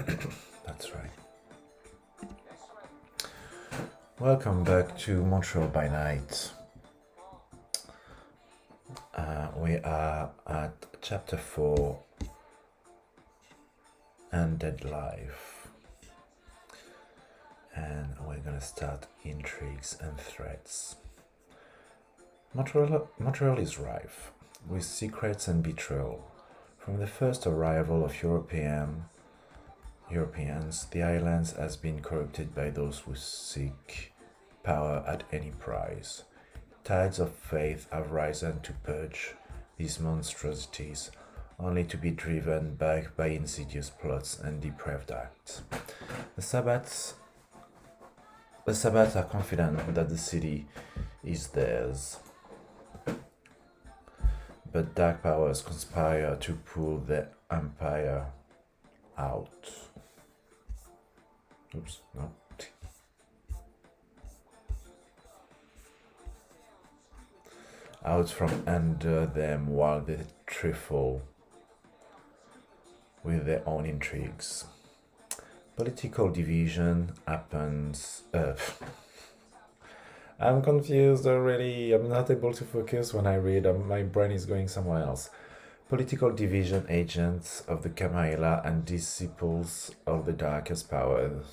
That's right. Welcome back to Montreal by Night. We are at chapter 4, Undead Life. And we're gonna start intrigues and threats. Montreal is rife with secrets and betrayal. From the first arrival of Europeans, the island has been corrupted by those who seek power at any price. Tides of faith have risen to purge these monstrosities, only to be driven back by insidious plots and depraved acts. The Sabbats are confident that the city is theirs, but dark powers conspire to pull the empire out. Oops, no. Out from under them while they trifle with their own intrigues. Political division happens. I'm confused already. I'm not able to focus when I read. My brain is going somewhere else. Political division, agents of the Kamaila and disciples of the darkest powers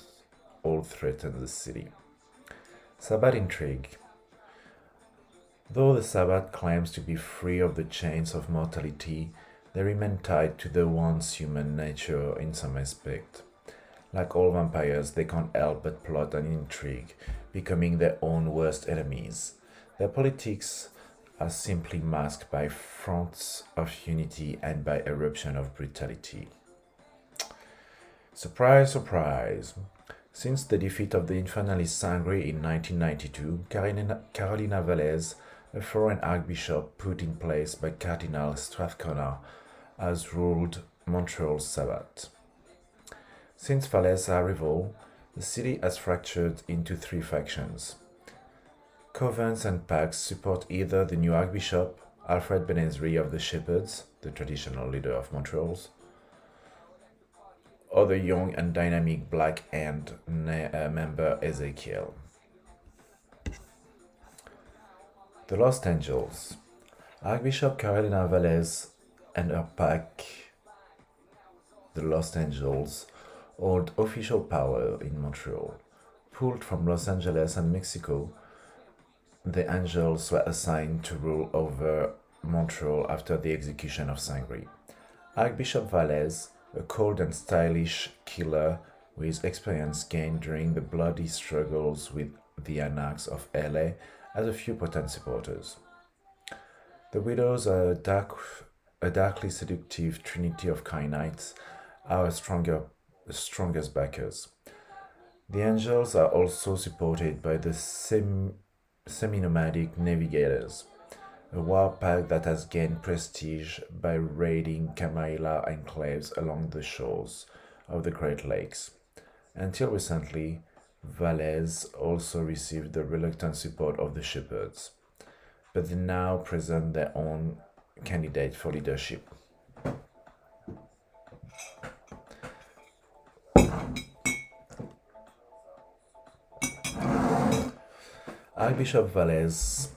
all threaten the city. Sabbat intrigue. Though the Sabbat claims to be free of the chains of mortality, they remain tied to the once human nature in some aspect. Like all vampires, they can't help but plot and intrigue, becoming their own worst enemies. Their politics are simply masked by fronts of unity and by eruption of brutality. Surprise, surprise! Since the defeat of the infernalist Sangre in 1992, Carolina Velez, a foreign archbishop put in place by Cardinal Strathcona, has ruled Montreal's Sabbat. Since Velez's arrival, the city has fractured into three factions. Covens and pacts support either the new archbishop, Alfred Benezri of the Shepherds, the traditional leader of Montreal's, or the young and dynamic Black Hand member Ezekiel. The Lost Angels. Archbishop Carolina Velez and her pack, the Lost Angels, hold official power in Montreal. Pulled from Los Angeles and Mexico, the Angels were assigned to rule over Montreal after the execution of Sangre. Archbishop Velez, a cold and stylish killer with experience gained during the bloody struggles with the Anarchs of LA, has a few potent supporters. The Widows are a darkly seductive trinity of kind knights, are the strongest backers. The Angels are also supported by the semi-nomadic Navigators, a war pack that has gained prestige by raiding Kamaila enclaves along the shores of the Great Lakes. Until recently, Velez also received the reluctant support of the Shepherds, but they now present their own candidate for leadership. Archbishop Velez's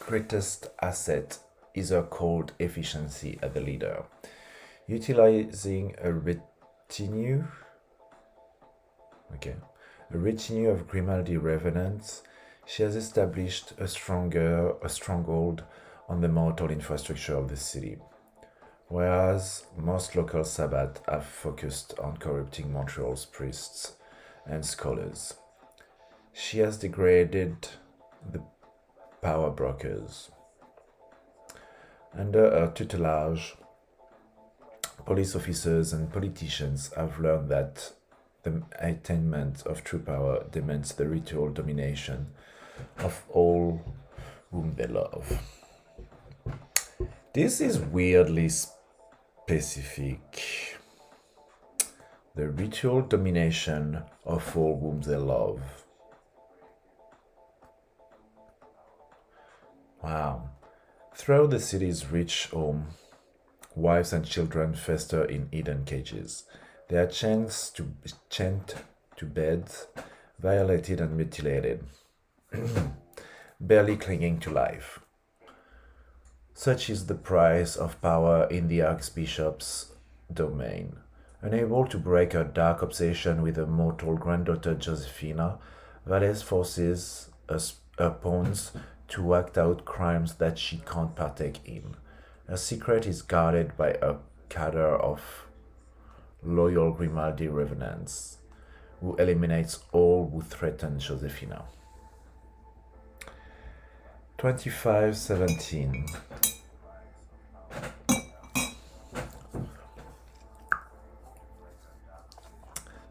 greatest asset is her cold efficiency as the leader. Utilizing a retinue of Grimaldi revenants, she has established a stronghold on the mortal infrastructure of the city. Whereas most local Sabbat have focused on corrupting Montreal's priests and scholars, she has degraded the power brokers. Under her tutelage, police officers and politicians have learned that the attainment of true power demands the ritual domination of all whom they love. This is weirdly specific. The ritual domination of all whom they love. Wow. Throughout the city's rich home, wives and children fester in hidden cages. They are chained to beds, violated and mutilated, barely clinging to life. Such is the price of power in the Archbishop's domain. Unable to break her dark obsession with her mortal granddaughter Josefina, Valles forces her pawns to act out crimes that she can't partake in. Her secret is guarded by a cadre of loyal Grimaldi revenants, who eliminates all who threaten Josefina. 2517.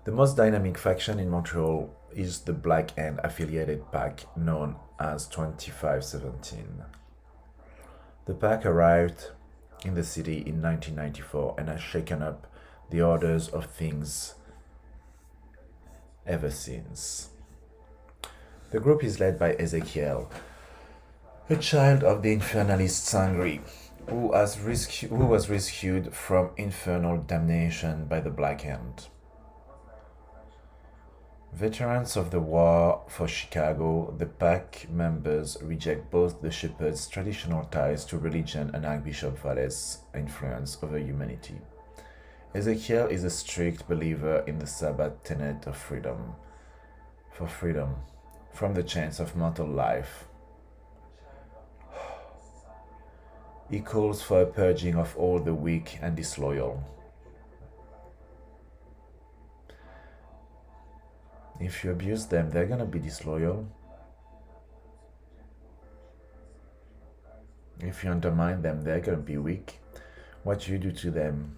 The most dynamic faction in Montreal is the Black and affiliated pack known as 2517. The pack arrived in the city in 1994 and has shaken up the orders of things ever since. The group is led by Ezekiel, a child of the infernalist Sangri, who was rescued from infernal damnation by the Black Hand. Veterans of the war for Chicago, the pack members reject both the Shepherd's traditional ties to religion and Archbishop Valles' influence over humanity. Ezekiel is a strict believer in the Sabbath tenet of freedom, from the chains of mortal life. He calls for a purging of all the weak and disloyal. If you abuse them, they're gonna be disloyal. If you undermine them, they're gonna be weak. What you do to them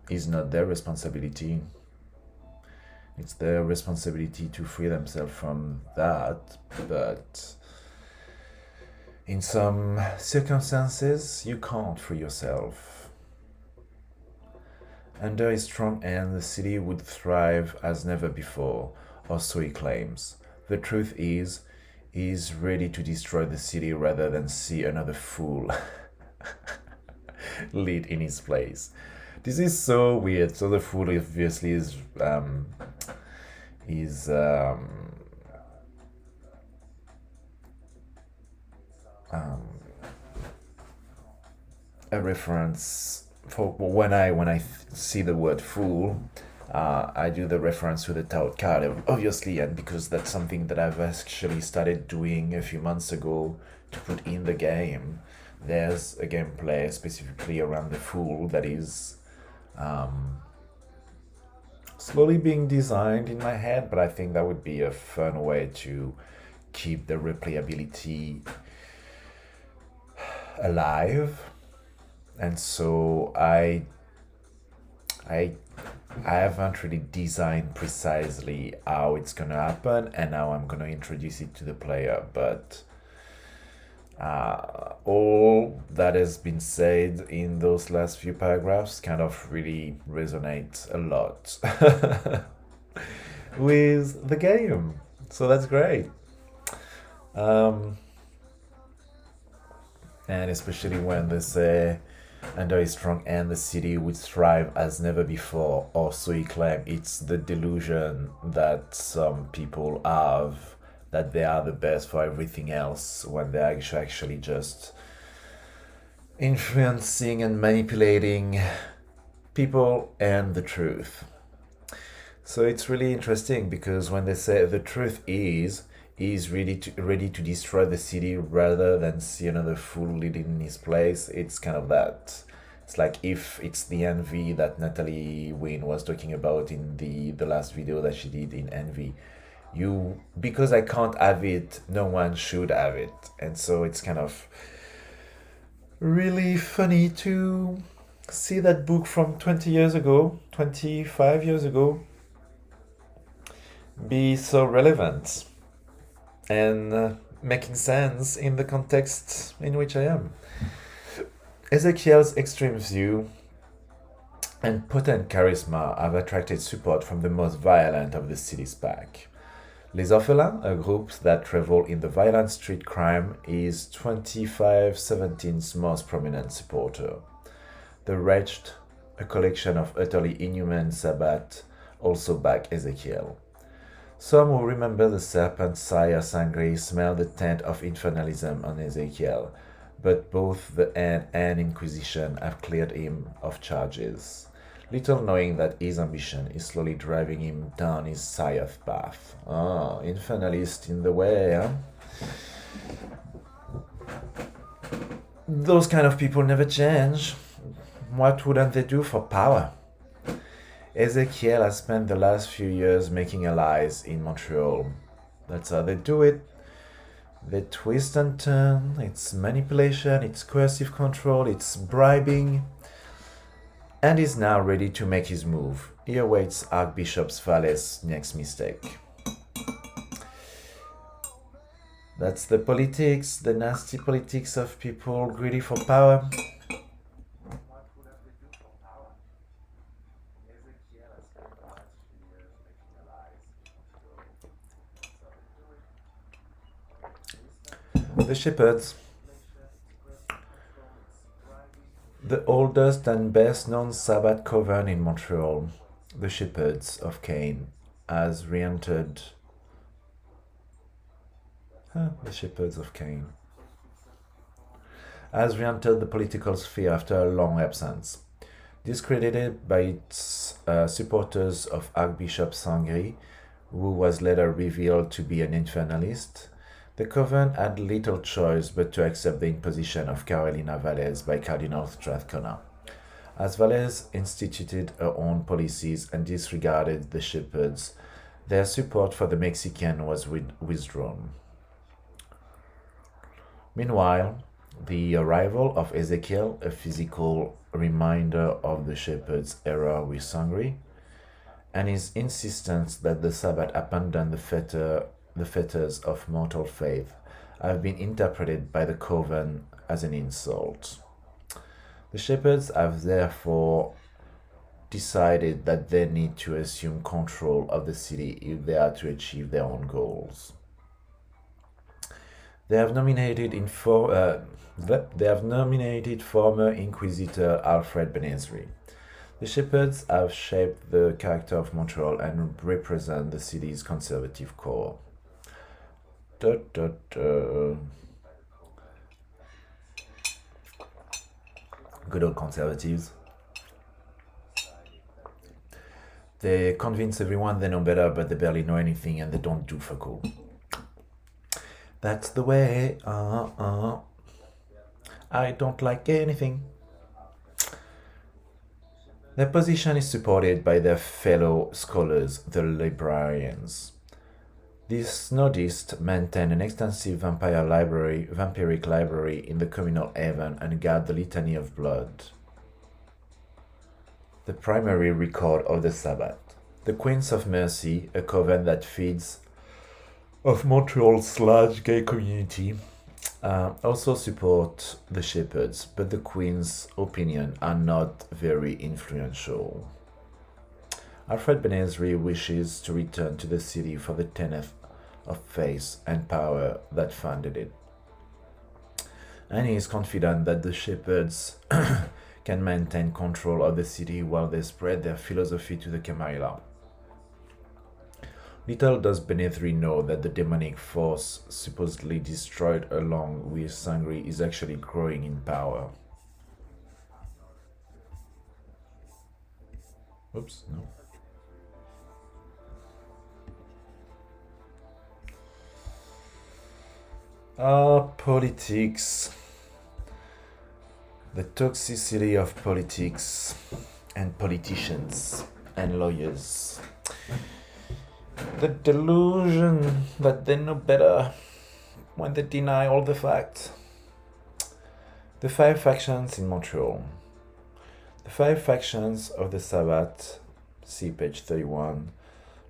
is not their responsibility. It's their responsibility to free themselves from that, but in some circumstances, you can't free yourself. Under his strong hand, the city would thrive as never before, or so he claims. The truth is, he is ready to destroy the city rather than see another fool lead in his place. This is so weird. So the fool obviously is a reference for when I see the word fool. I do the reference to the tarot card, obviously, and because that's something that I've actually started doing a few months ago to put in the game. There's a gameplay specifically around the fool that is slowly being designed in my head, but I think that would be a fun way to keep the replayability alive. And so I haven't really designed precisely how it's gonna happen and how I'm gonna introduce it to the player, but all that has been said in those last few paragraphs kind of really resonates a lot with the game. So that's great. And especially when they say, under his strong hand, the city would thrive as never before, or so he claims. It's the delusion that some people have that they are the best for everything else when they're actually just influencing and manipulating people and the truth. So it's really interesting because when they say the truth is ready to destroy the city rather than see another fool leading in his place, it's kind of that. It's like if it's the envy that Natalie Wynn was talking about in the last video that she did in Envy. Because I can't have it, no one should have it. And so it's kind of really funny to see that book from 25 years ago, be so relevant and making sense in the context in which I am. Ezekiel's extreme view and potent charisma have attracted support from the most violent of the city's pack. Les Orphelins, a group that revel in the violent street crime, is 2517's most prominent supporter. The Wretched, a collection of utterly inhuman Sabbath, also back Ezekiel. Some who remember the serpent Sire Sangre smell the taint of infernalism on Ezekiel, but both the End and Inquisition have cleared him of charges, little knowing that his ambition is slowly driving him down his Scythe path. Ah, infernalist in the way, huh? Those kind of people never change. What wouldn't they do for power? Ezekiel has spent the last few years making allies in Montreal. That's how they do it. They twist and turn. It's manipulation, it's coercive control, it's bribing. And he's now ready to make his move. He awaits Archbishop Valle's next mistake. That's the politics, the nasty politics of people greedy for power. The Shepherds. The oldest and best known Sabbath coven in Montreal, the Shepherds of Cain, has re-entered the Shepherds of Cain has re-entered the political sphere after a long absence. Discredited by its supporters of Archbishop Sangre, who was later revealed to be an infernalist, the coven had little choice but to accept the imposition of Carolina Valles by Cardinal Strathcona. As Valles instituted her own policies and disregarded the shepherds, their support for the Mexican was withdrawn. Meanwhile, the arrival of Ezekiel, a physical reminder of the shepherd's era with Sangre, and his insistence that the Sabbath abandon the fetters of mortal faith, have been interpreted by the coven as an insult. The shepherds have therefore decided that they need to assume control of the city if they are to achieve their own goals. They have nominated former Inquisitor Alfred Benezri. The shepherds have shaped the character of Montreal and represent the city's conservative core. Good old conservatives. They convince everyone they know better, but they barely know anything and they don't do fuck all. That's the way. I don't like anything. Their position is supported by their fellow scholars, the librarians. These nodists maintain an extensive vampiric library in the communal haven and guard the Litany of Blood, the primary record of the Sabbath. The Queens of Mercy, a coven that feeds of Montreal's large gay community, also support the shepherds, but the Queen's opinion are not very influential. Alfred Benezri wishes to return to the city for the teneth of faith and power that founded it. And he is confident that the shepherds can maintain control of the city while they spread their philosophy to the Camarilla. Little does Benezri know that the demonic force supposedly destroyed along with Sangre is actually growing in power. Oops, no. Politics. The toxicity of politics and politicians and lawyers. The delusion that they know better when they deny all the facts. The 5 factions in Montreal. The 5 factions of the Sabbath, see page 31,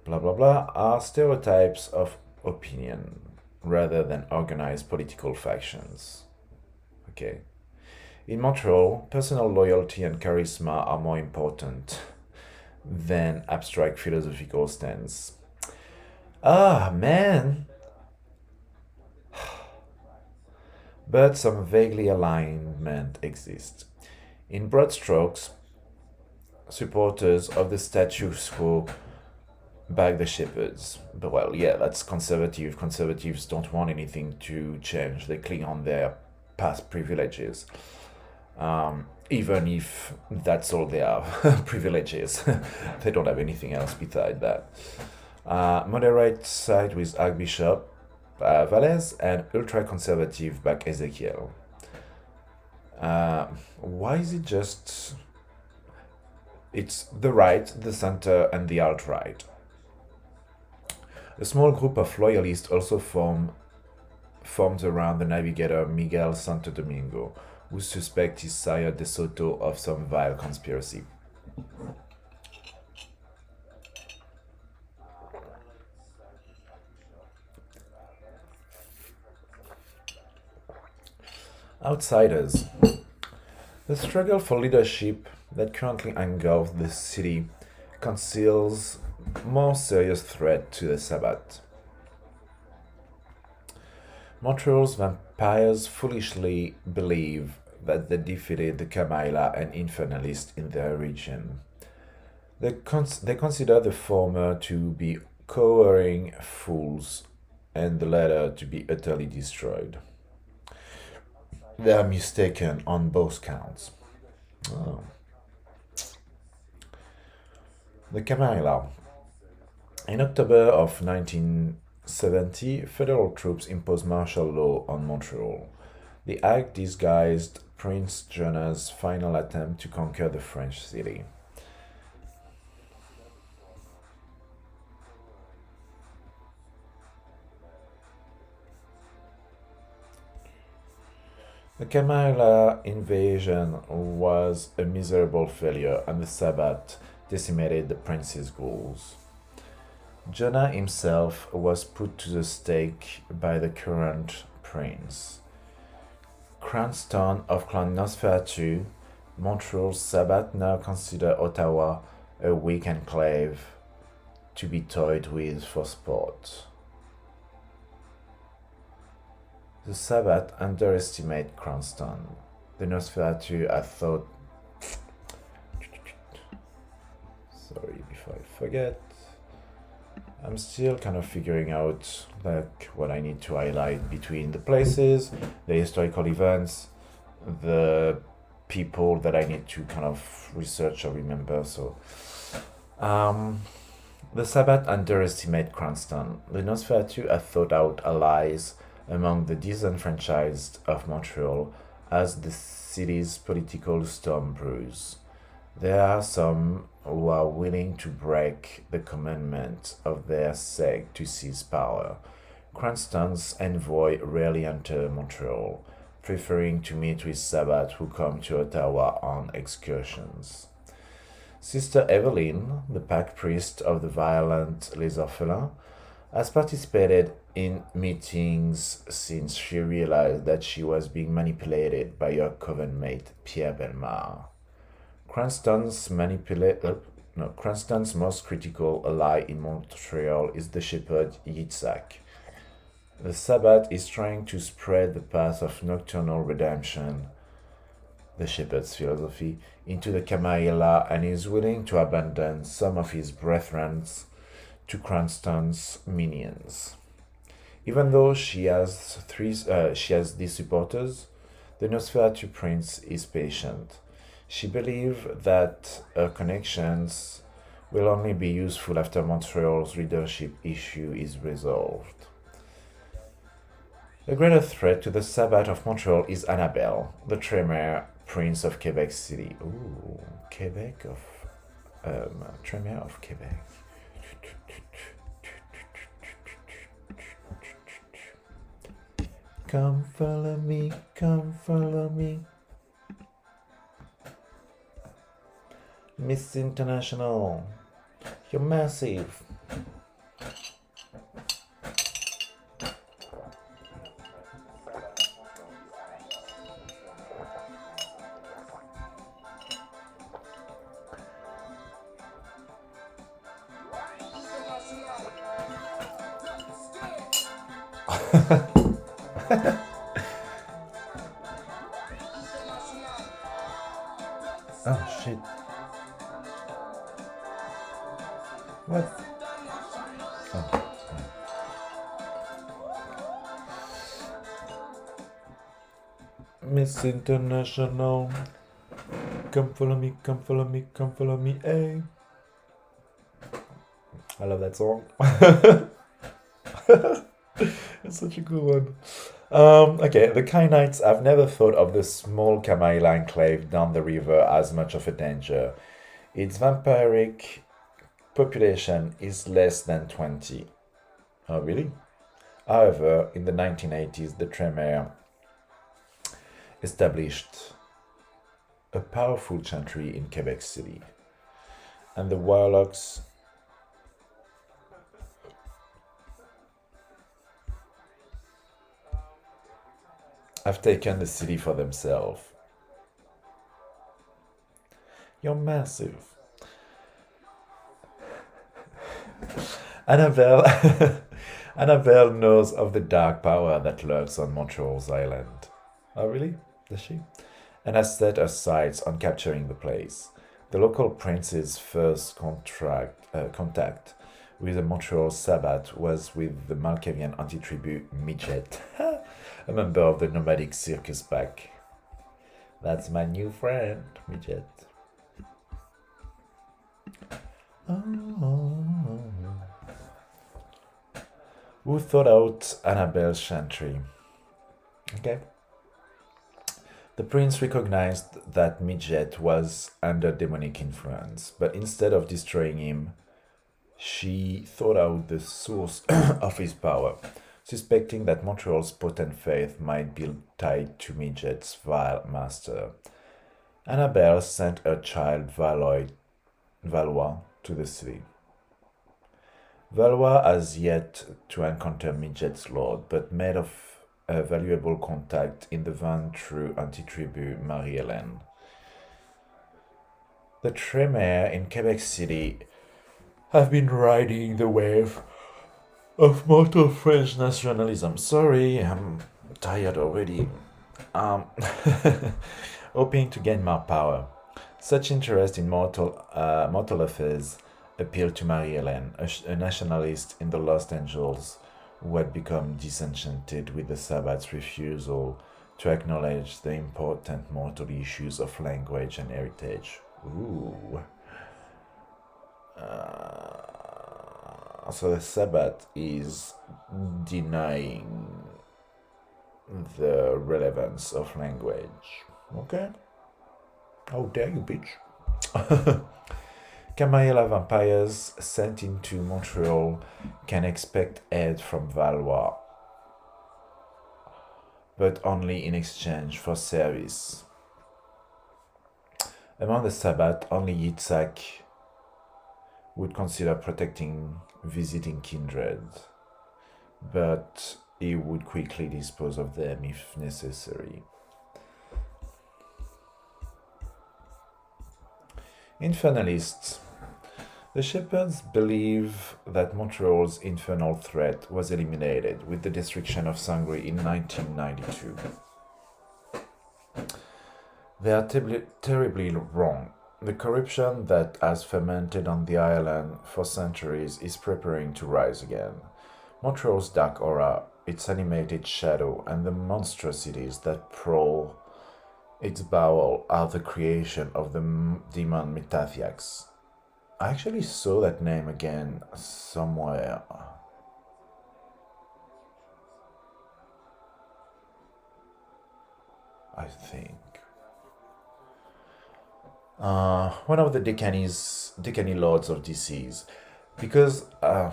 blah blah blah, are stereotypes of opinion rather than organized political factions. Okay. In Montreal, personal loyalty and charisma are more important than abstract philosophical stance. Ah, man! But some vaguely alignment exists. In broad strokes, supporters of the status quo back the shepherds. But well, yeah, that's conservative. Conservatives don't want anything to change. They cling on their past privileges. Even if that's all they have, privileges. They don't have anything else beside that. Moderate side with Archbishop Valles and ultra conservative back Ezekiel. Why is it just. It's the right, the center, and the alt right. A small group of loyalists also forms around the navigator Miguel Santo Domingo, who suspect his sire De Soto of some vile conspiracy. Outsiders. The struggle for leadership that currently engulfs the city conceals more serious threat to the Sabbath. Montreal's vampires foolishly believe that they defeated the Kamaila and Infernalists in their region. They consider the former to be cowering fools and the latter to be utterly destroyed. They are mistaken on both counts. Oh. The Kamaila. In October of 1970, federal troops imposed martial law on Montreal. The act disguised Prince Jonah's final attempt to conquer the French city. The Kamaila invasion was a miserable failure, and the Sabbath decimated the prince's goals. Jonah himself was put to the stake by the current prince. Cranston of Clan Nosferatu, Montreal's Sabbath now consider Ottawa a weak enclave to be toyed with for sport. The Sabbath underestimate Cranston. The Nosferatu I thought. Sorry, before I forget. I'm still kind of figuring out like what I need to highlight between the places, the historical events, the people that I need to kind of research or remember. So, the Sabbath underestimate Cranston. The Nosferatu are thought out allies among the disenfranchised of Montreal as the city's political storm brews. There are some who are willing to break the commandment of their sect to seize power. Cranston's envoy rarely enter Montreal, preferring to meet with Sabbath who come to Ottawa on excursions. Sister Evelyn, the pack priest of the violent Les Orphelins, has participated in meetings since she realized that she was being manipulated by her coven mate Pierre Belmar. Cranston's most critical ally in Montreal is the shepherd Yitzhak. The Sabbath is trying to spread the path of nocturnal redemption, the shepherd's philosophy, into the Kamaila and is willing to abandon some of his brethren to Cranston's minions. Even though she has these supporters, the Nosferatu prince is patient. She believes that her connections will only be useful after Montreal's leadership issue is resolved. The greater threat to the Sabbath of Montreal is Annabelle, the Tremere Prince of Quebec City. Ooh, Quebec of Tremere of Quebec. Come follow me, come follow me. Miss International, you're massive. Oh shit. What? Oh. Miss International. Come follow me, come follow me, come follow me, hey. I love that song. It's such a cool one. Okay, the Kainites. I've never thought of the small Kamail enclave down the river as much of a danger. Its vampiric population is less than 20. Oh, really? However, in the 1980s, the Tremere established a powerful chantry in Quebec City, and the warlocks have taken the city for themselves. You're massive. Annabelle Annabelle knows of the dark power that lurks on Montreal's island. Oh, really? Does she? And has set her sights on capturing the place. The local prince's first contact with the Montreal Sabbath was with the Malkavian anti-tribute Midget, a member of the nomadic circus pack. That's my new friend, Midget. Oh. Who thought out Annabelle's chantry? Okay. The prince recognized that Midget was under demonic influence, but instead of destroying him, she thought out the source of his power, suspecting that Montreal's potent faith might be tied to Midget's vile master. Annabelle sent her child Valois to the city. Valois has yet to encounter Midget's lord, but made of a valuable contact in the van through anti-tribute Marie-Hélène. The Tremere in Quebec City have been riding the wave of mortal French nationalism. Sorry, I'm tired already. Hoping to gain more power. Such interest in mortal affairs appealed to Marie-Hélène, a nationalist in the Los Angeles who had become disenchanted with the Sabbath's refusal to acknowledge the important mortal issues of language and heritage. Ooh. So the Sabbath is denying the relevance of language. Okay? How dare you, bitch? Kamaela vampires sent into Montreal can expect aid from Valois, but only in exchange for service. Among the Sabbath, only Yitzhak would consider protecting visiting kindred, but he would quickly dispose of them if necessary. Infernalists. The shepherds believe that Montreal's infernal threat was eliminated with the destruction of Sangre in 1992. They are terribly wrong. The corruption that has fermented on the island for centuries is preparing to rise again. Montreal's dark aura, its animated shadow, and the monstrosities that prowl its bowel are the creation of the demon Metathiax. I actually saw that name again somewhere. I think. One of the Decani Lords of Disease. Because, I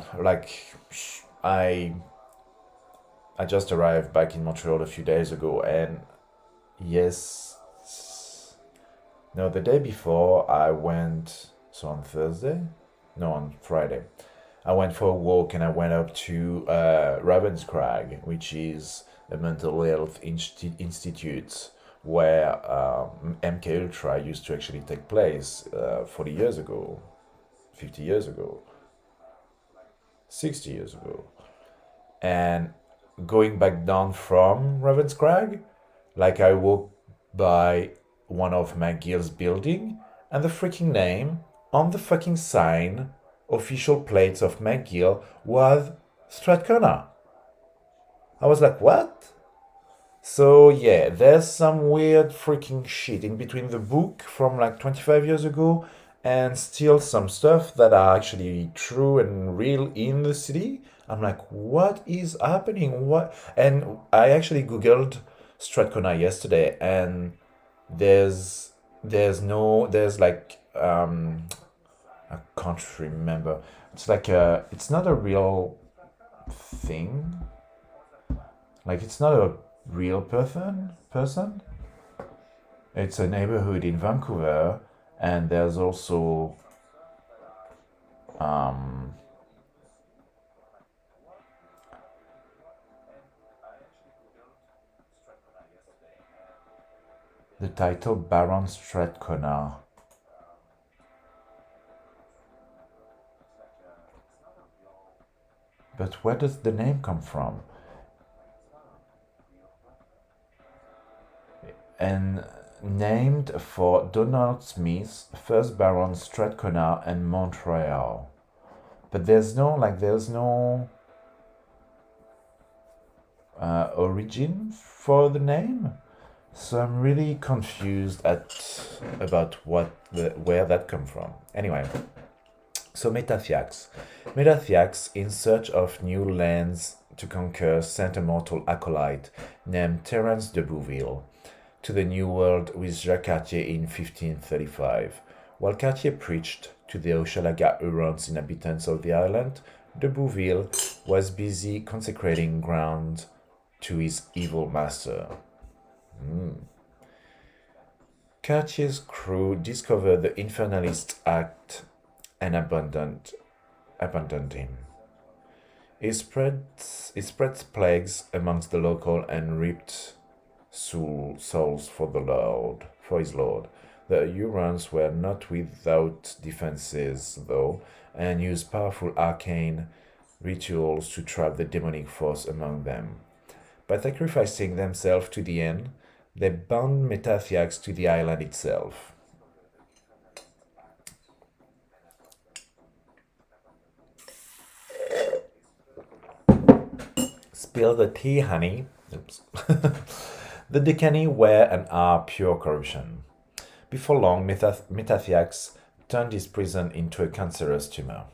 just arrived back in Montreal a few days ago, and yes, no, the day before I went, so on Thursday? No, on Friday. I went for a walk and I went up to Ravenscrag, which is a mental health institute where MK Ultra used to actually take place 40 years ago, 50 years ago, 60 years ago. And going back down from Ravenscrag. Like I walked by one of McGill's building, and the freaking name on the fucking sign, official plates of McGill, was Strathcona. I was like, what? So yeah, there's some weird freaking shit in between the book from like 25 years ago and still some stuff that are actually true and real in the city. I'm like, what is happening? What? And I actually googled Strathcona yesterday, and there's like I can't remember. It's like it's not a real thing. Like it's not a real person. It's a neighborhood in Vancouver, and there's also um, the title Baron Strathcona. But where does the name come from? And named for Donald Smith, first Baron Strathcona and Montreal. But there's no origin for the name, so I'm really confused about where that come from. Anyway, so Metathiax, in search of new lands to conquer, sent a mortal acolyte named Terence de Bouville to the New World with Jacques Cartier in 1535. While Cartier preached to the Hochelaga Hurons inhabitants of the island, de Bouville was busy consecrating ground to his evil master. Cartier's crew discovered the infernalist act and abandoned him. He spread plagues amongst the local and reaped souls for his lord. The Hurons were not without defenses, though, and used powerful arcane rituals to trap the demonic force among them. By sacrificing themselves to the end, they bound Metathiax to the island itself. Spill the tea, honey. Oops. The Decani were and are pure corruption. Before long, Metathiax turned his prison into a cancerous tumor.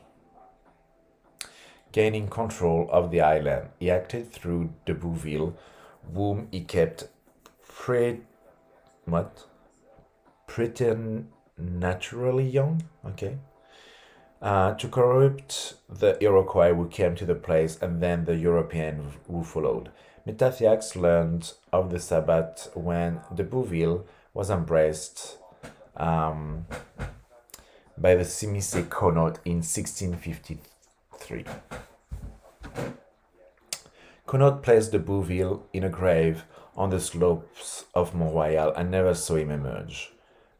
Gaining control of the island, he acted through de Bouville, whom he kept preternaturally young, okay, to corrupt the Iroquois who came to the place and then the European who followed. Metathiax learned of the Sabbath when de Bouville was embraced by the Simise Connaught in 1653. Connaught placed de Bouville in a grave on the slopes of Montreal and never saw him emerge.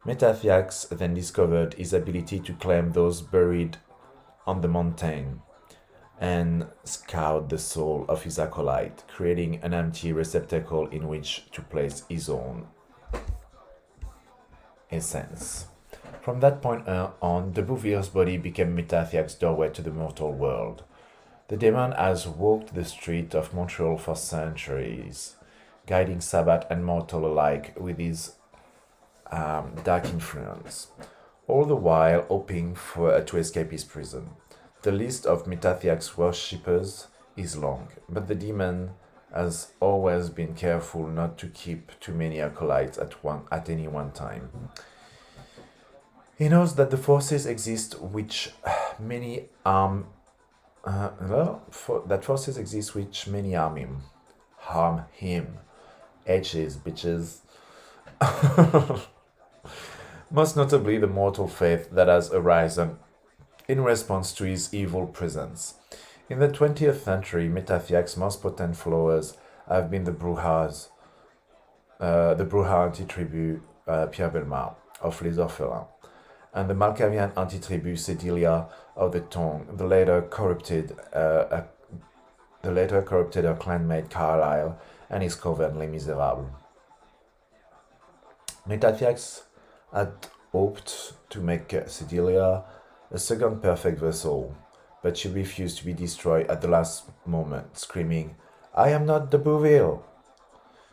Metathiax then discovered his ability to claim those buried on the mountain and scout the soul of his acolyte, creating an empty receptacle in which to place his own essence. From that point on, de Bouville's body became Metathiax's doorway to the mortal world. The demon has walked the street of Montreal for centuries, guiding Sabbath and mortal alike with his dark influence, all the while hoping to escape his prison. The list of Metathiax's worshippers is long, but the demon has always been careful not to keep too many acolytes at any one time. He knows that the forces exist which many harm. That forces exist which many harm him. Edges, bitches. Most notably the mortal faith that has arisen in response to his evil presence. In the 20th century, Metathiax's most potent followers have been the Brouhards, the Brouhard anti-tribu Pierre Bellemare of Les Orphelins, and the Malkavian anti-tribu Cedilia of the Tongue, the latter corrupted The latter corrupted her clanmate Carlyle and his coven Les Miserables. Metathiax had hoped to make Cecilia a second perfect vessel, but she refused to be destroyed at the last moment, screaming, "I am not the Bouville!"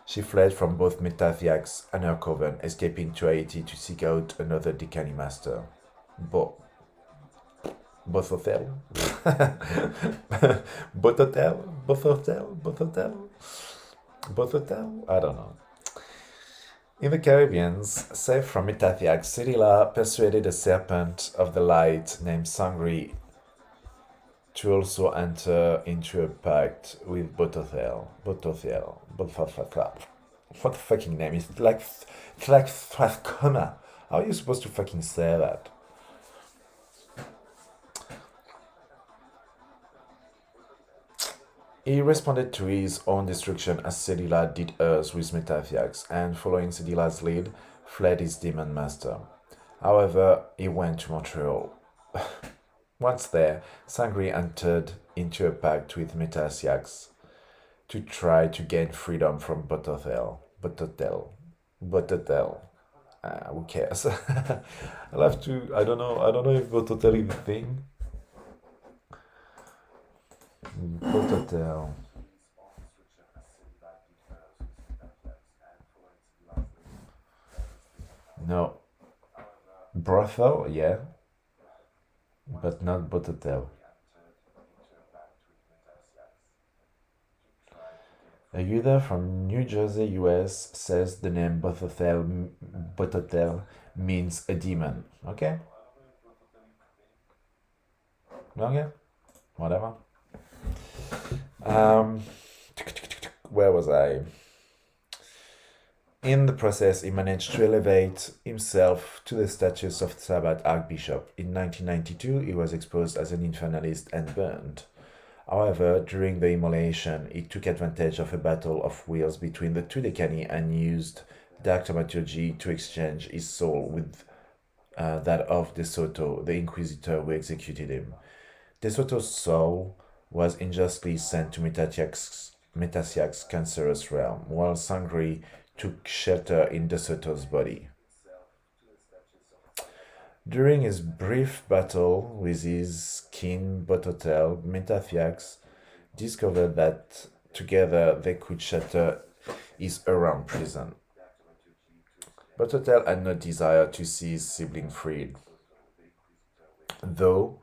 She fled from both Metathiax and her coven, escaping to Haiti to seek out another Decani master. Both hotel? Both hotel? I don't know. In the Caribbean, safe from Metathiax, Cyrilla persuaded a serpent of the light named Sangri to also enter into a pact with Botothel. What the fucking name? It's like Strathcona. How are you supposed to fucking say that? He responded to his own destruction as Cedilla did hers with Metathiax, and following Cedilla's lead, fled his demon master. However, he went to Montreal. Once there, Sangri entered into a pact with Metathiax to try to gain freedom from Bototel. Who cares? I'll have to. I don't know if Bototel is a thing. Bototel. No. Brothel, yeah, but not Bototel. A user from New Jersey, US says the name Bototel means a demon. Okay? Okay? Whatever. Um, where was I? In the process, he managed to elevate himself to the status of Sabbath Archbishop. In 1992, he was exposed as an infernalist and burned. However, during the immolation, he took advantage of a battle of wills between the two decani and used dark thaumaturgy to exchange his soul with that of De Soto, the inquisitor who executed him. De Soto's soul was unjustly sent to Metasiak's cancerous realm, while Sangri took shelter in De Soto's body. During his brief battle with his kin Bototel, Metathiax discovered that together they could shatter his Aram prison. Bototel had no desire to see his sibling freed, though,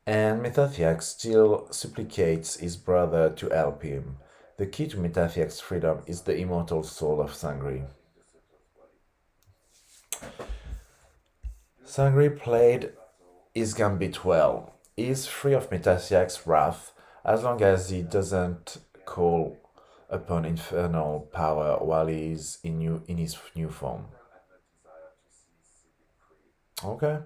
and Metathiax still supplicates his brother to help him. The key to Metathiax's freedom is the immortal soul of Sangri. Sangri played his gambit well. He is free of Metathiax's wrath as long as he doesn't call upon infernal power while he is in his new form. Okay.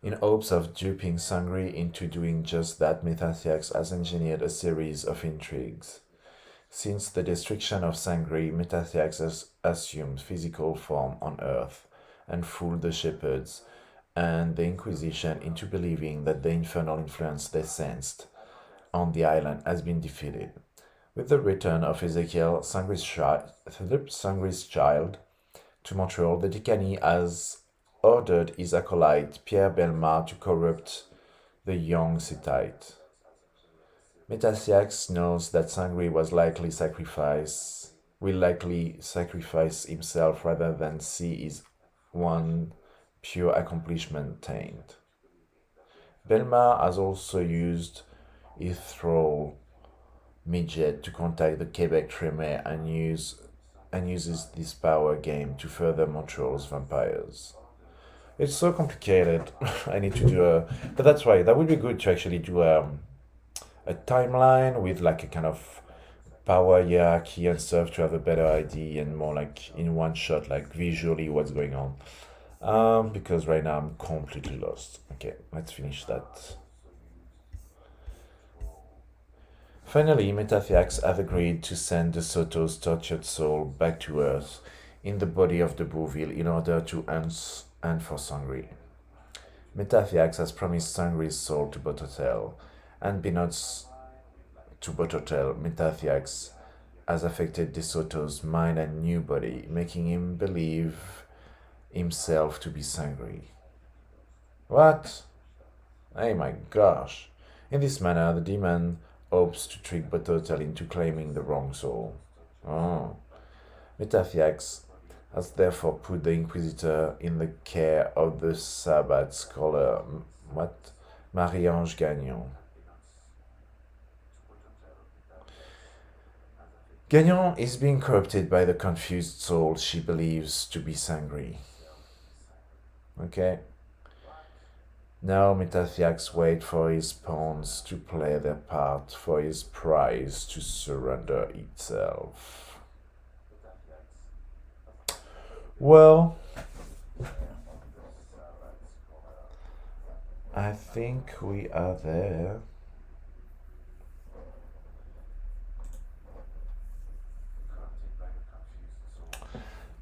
In hopes of duping Sangri into doing just that, Metathiax has engineered a series of intrigues. Since the destruction of Sangri, Metathiax has assumed physical form on Earth and fooled the shepherds and the Inquisition into believing that the infernal influence they sensed on the island has been defeated. With the return of Ezekiel, Sangri's child, to Montreal, the Decani has ordered his acolyte Pierre Belmar to corrupt the young Sithite. Metathiax knows that Sangri will likely sacrifice himself rather than see his one pure accomplishment tainted. Belmar has also used his thrall midget to contact the Quebec Tremé and uses this power game to further Montreal's vampires. It's so complicated. I need to do but that's why that would be good to actually do a timeline with like a kind of power hierarchy and stuff to have a better idea and more like in one shot, like visually what's going on. Because right now I'm completely lost. Okay, let's finish that. Finally, Metathiax have agreed to send De Soto's tortured soul back to Earth in the body of the Bouville in order to end for Sangri. Metathiax has promised Sangri's soul to Bototel, and Binot's to Bottertail, mtlByNight has affected DeSoto's mind and new body, making him believe himself to be Sangri. What? Oh my gosh. In this manner, the demon hopes to trick Bottertail into claiming the wrong soul. Oh. mtlByNight has therefore put the Inquisitor in the care of the Sabbath scholar, Marie-Ange Gagnon. Gagnon is being corrupted by the confused soul she believes to be Sangri. Okay. Now mtlByNight waits for his pawns to play their part, for his prize to surrender itself. Well, I think we are there.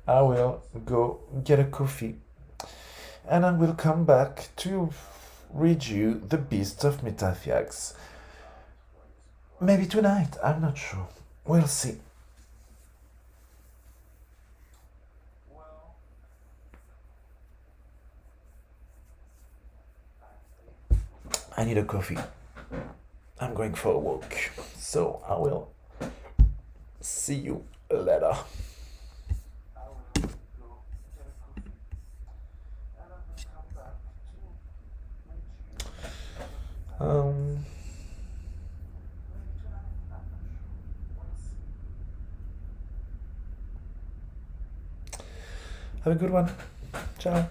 I will go get a coffee and I will come back to read you The Beast of mtlByNight. Maybe tonight, I'm not sure. We'll see. I need a coffee. I'm going for a walk, so I will see you later. Have a good one. Ciao.